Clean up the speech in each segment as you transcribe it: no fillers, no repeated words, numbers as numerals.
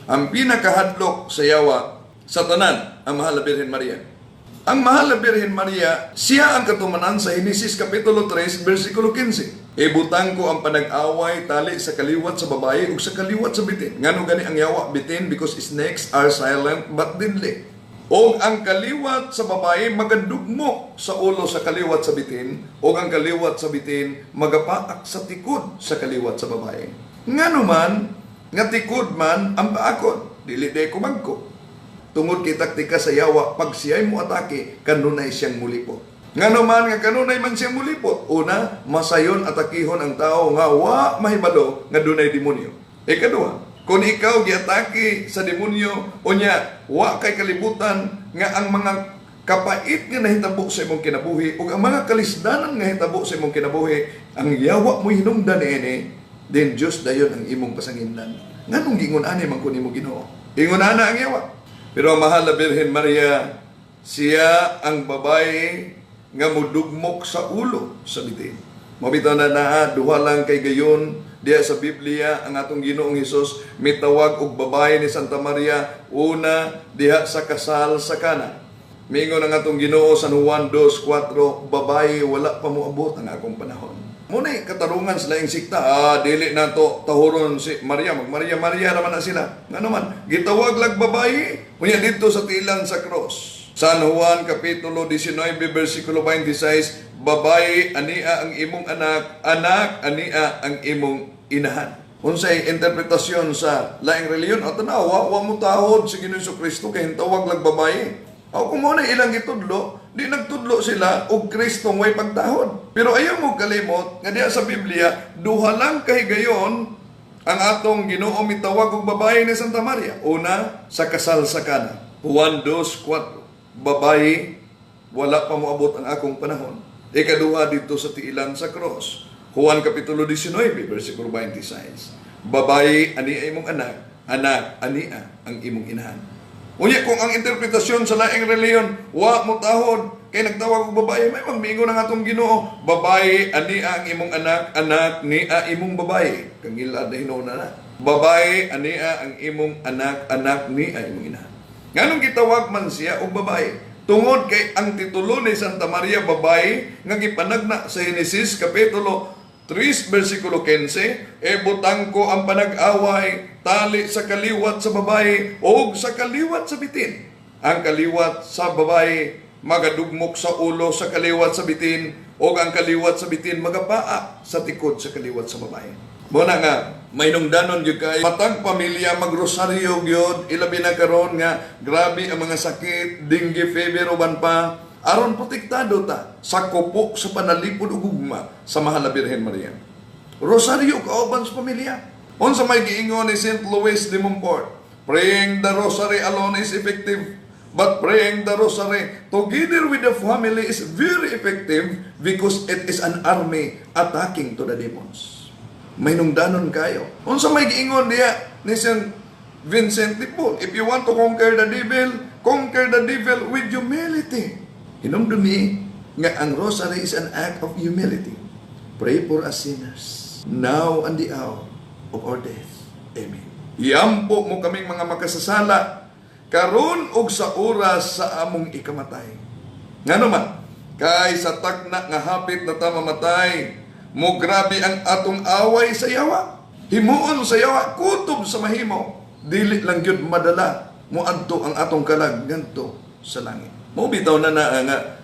Ang pinakahadlok sa yawa sa tanan ang Mahal na Birhen Maria. Ang Mahal na Birhen Maria, siya ang katumanan sa Henesis Kapitulo 3, versikulo 15. Ibutang ko ang panag-away tali sa kaliwat sa babae ug sa kaliwat sa bitin. Ngano gani ang yawa bitin? Because snakes are silent but deadly. O ang kaliwat sa babae magadugmo sa ulo sa kaliwat sa bitin, o ang kaliwat sa bitin magapaak sa tikod sa kaliwat sa babae. Ngano man, nga tikod man ang paakon, dili day kumagko. Tungod kay taktika sa yawa, pag siya'y mo atake, kanunay siyang mulipot. Ngano man nga kanunay man siyang mulipot, una, masayon atakihon ang tao nga wa mahibalo nga dunay demonyo. Ikaduha, kung ikaw giatake sa demonyo, unya, wa kay kalibutan nga ang mga kapait nga nahitabo sa imong kinabuhi o ang mga kalisdanan nga hitabo sa imong kinabuhi, ang yawa mo hinungdan niini, then Diyos dayon ang imong pasangindan. Nganong gingon-ani man kun imo Ginoo? Ingon-ana ang yawa. Pero ang Mahal na Birhen Maria, siya ang babae nga mudugmok sa ulo sa bitin. Mabitaw na duha lang kay gayon diya sa Biblia ang atong Ginoong Hesus mitawag og babae ni Santa Maria una diha sa kasal sa Cana. Mingon ang atong Ginoo sa Juan 2:4, babae wala pa moabot ang akong panahon. Muna'y katarungan sa laing sikta, dili na to tahuron si Maria, mag-Maria naman na sila. Nga naman, gitawag lag babae, kunya dito sa tilan sa cross. San Juan Kapitulo 19, versikulo 26, babae, ania ang imong anak, anak, ania ang imong inahan. Unsay interpretasyon sa laing reliyon, at tanawa, wa mo tahod si Ginoong Jesucristo kay hintawag lag babae. O kung muna ilang itudlo, di nagtudlo sila og Kristong way pagtahod. Pero ayaw mo kalimot, nga diya sa Biblia, duha lang kay gayon ang atong Ginoo mitawag og babae ni Santa Maria. Una, sa kasal sa Cana. Juan 2:4, babae, wala pa moabot ang akong panahon. Ikaduha dito sa tiilan sa cross. Juan Kapitulo 19, versikulo 26, babae, ania imong anak, anak, ania ang imong inahan. Unya kung ang interpretasyon sa laing reliyon, wa mo tahod kay nagtawag og babae, may magmingon ang atong Ginoo, babae ania ang imong anak, anak nia imong babae. Kangilad na hinuna na. Babae ania ang imong anak, anak nia imong ina. Nganong gitawag man siya og babae? Tungod kay ang titulo ni Santa Maria babae nga gipanagna sa Henesis Kapitulo 3, versikulo 15, butang ko ang panag-away, tali sa kaliwat sa babae, o sa kaliwat sa bitin. Ang kaliwat sa babae, magadugmok sa ulo sa kaliwat sa bitin, o ang kaliwat sa bitin, magapaa sa tikod sa kaliwat sa babae. Muna nga, may nungdanon yun kay matang pamilya, magrosaryo yun, ilabi na karon nga, grabe ang mga sakit, dengue, fever, uban pa, aron protektado ta sa kupo sa panalipod ug gugma sa Mahal na Birhen Maria. Rosaryo kauban sa pamilya. Unsa may giingon ni St. Louis de Montfort, praying the rosary alone is effective, but praying the rosary together with the family is very effective because it is an army attacking to the demons. May nungdanon kayo. Unsa may giingon diya ni St. Vincent de Paul, if you want to conquer the devil with humility. Hinumdumi nga ang rosary is an act of humility. Pray for us sinners, now and the hour of our death. Amen. Iampo mo kaming mga makasasala, karon og sa oras sa among ikamatay. Ngano man, kay sa takna nga hapit na ta mamatay, mo grabe ang atong away sa yawa. Himuon sa yawa, kutob sa mahimo. Dili lang yun madala, mo adto ang atong kalag ngadto sa langit. Mo bitaw na nga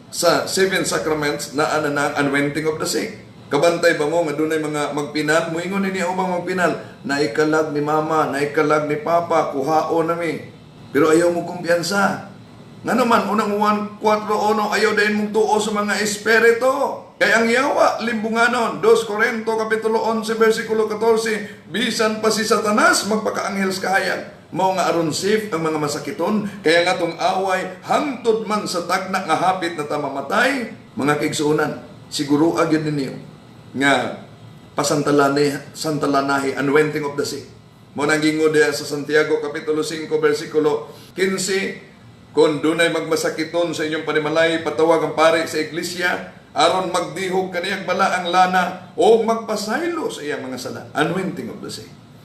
sa 7 sacraments na ang anointing of the sick. Kabantay ba mo nga dunay mga magpinal? Moingon ni ubang magpinal, naikalag ni mama, naikalag ni papa, kuhaon nami. Pero ayaw mo kumpiyansa. Nga naman, unang 1:4 ayaw dahin mong tuo sa mga espiritu. Kaya ang yawa, limbunganon, 2 Corinto Kapitulo 11, versikulo 14, bisan pa si Satanas, magpakaanghel sa kahayag. Mao nga aron safe ang mga masakiton, kaya nga tong away, hangtod man sa takna nga hapit na tamamatay, mga kaigsuunan, siguro agad ninyo, nga santalahi, anointing of the sick. Mo nang gingo diya sa Santiago Kapitulo 5, versikulo 15, kung dunay magmasakiton sa inyong panimalay, patawag ang pari sa iglesia, aron magdihog kaniyang bala ang lana, o magpasaylo sa iyang mga sala. Anointing of the sick.